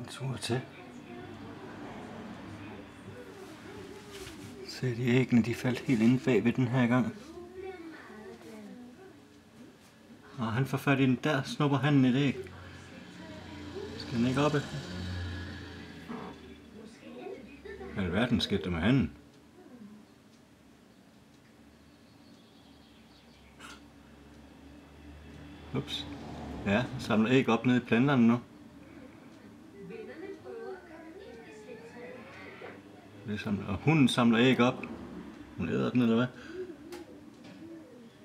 En tur til. Se, de æggene, de faldt helt inde bag ved den her gang. Og han får fat i den der, snupper han et æg. Skal den ikke op? Hvad i alverden skete der med handen? Ups. Ja, samler æg op nede i planterne nu. Og hunden samler æg op. Hun æder den, eller hvad?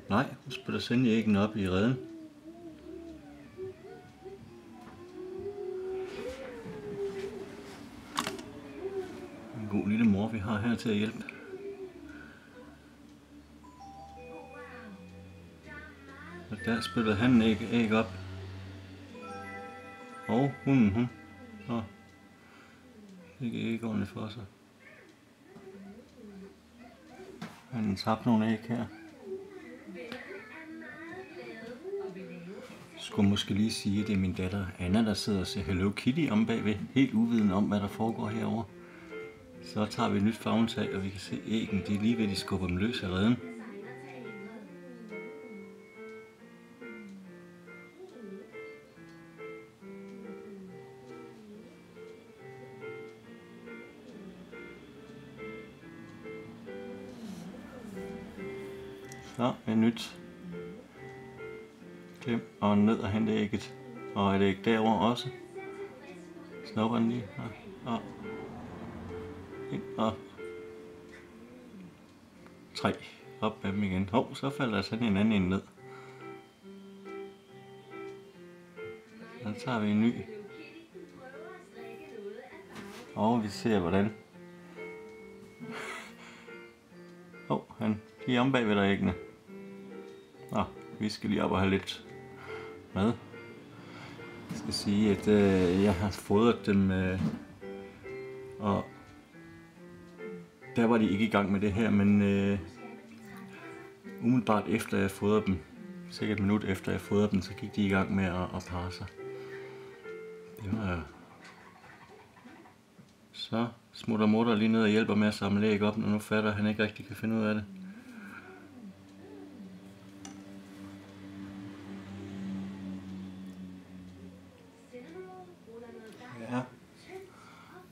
Nej, hun spiller sende æggene op i reden. En god lille mor, vi har her til at hjælpe. Og der spiller han æg op. Og hunden, hun fik ikke ordentligt for sig. Han tabte nogle æg her. Skulle måske lige sige, at det er min datter Anna, der sidder og ser Hello Kitty om bagved, helt uviden om, hvad der foregår herovre. Så tager vi et nyt favntag, og vi kan se æggen, de er lige ved, de skubber dem løs af reden. Så et nyt klem og ned og hente ægget. Og et æg derovre også. Snupper den lige. Og ind og 3. Op med dem igen. Hov, så falder der sådan en anden ned. Så tager vi en ny. Og vi ser hvordan. Hov, han de er om bagved der æggene. Nå, vi skal lige op og have lidt mad. Jeg skal sige, at jeg har fodret dem, og der var de ikke i gang med det her, men umiddelbart efter jeg fodrede dem, sikkert et minut efter jeg fodrede dem, så gik de i gang med at parre sig. Det var så smutter mutter lige ned og hjælper med at samle æg op, når nu fatter han ikke rigtig kan finde ud af det. Ja.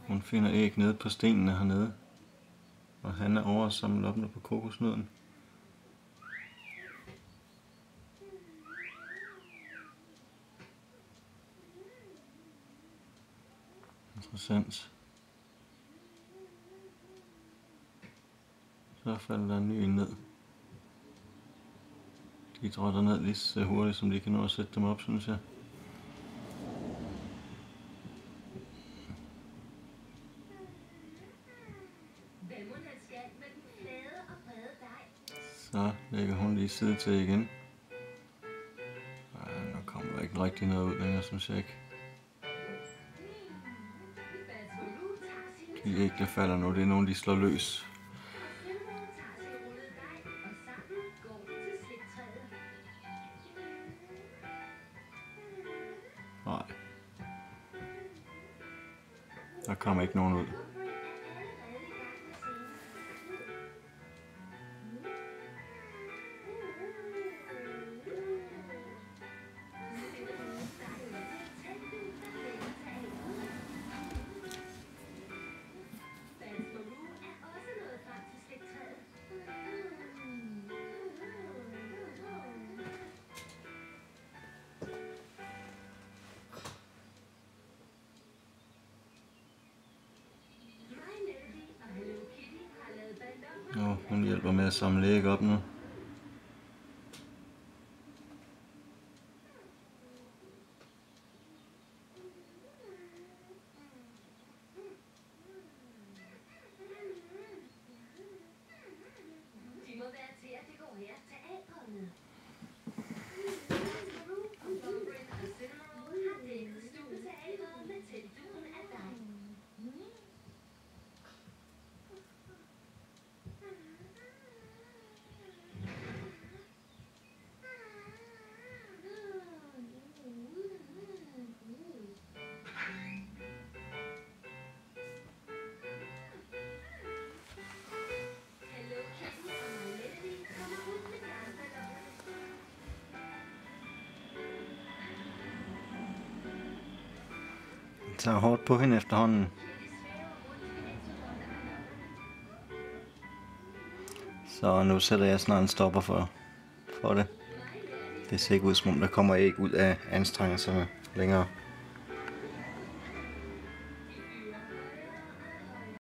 Hun finder æg nede på stenene hernede. Og han er over og samler op nu på kokosnøden. Interessant. Så falder der en ny ned. De dråtter ned lige så hurtigt, som de kan nå at sætte dem op, synes jeg. Så lægger hun lige side til igen. Ej, nu kommer der ikke rigtig noget ud længere, synes jeg ikke. De æg, der falder nu, det er nogen, de slår løs. Nej. Der kommer ikke nogen ud. Og hun hjælper med at samle æg op nu. tager hårdt på hende efterhånden. Så nu sætter jeg snart en stopper for det. Det ser ikke ud som om der kommer æg ud af anstrengelserne længere.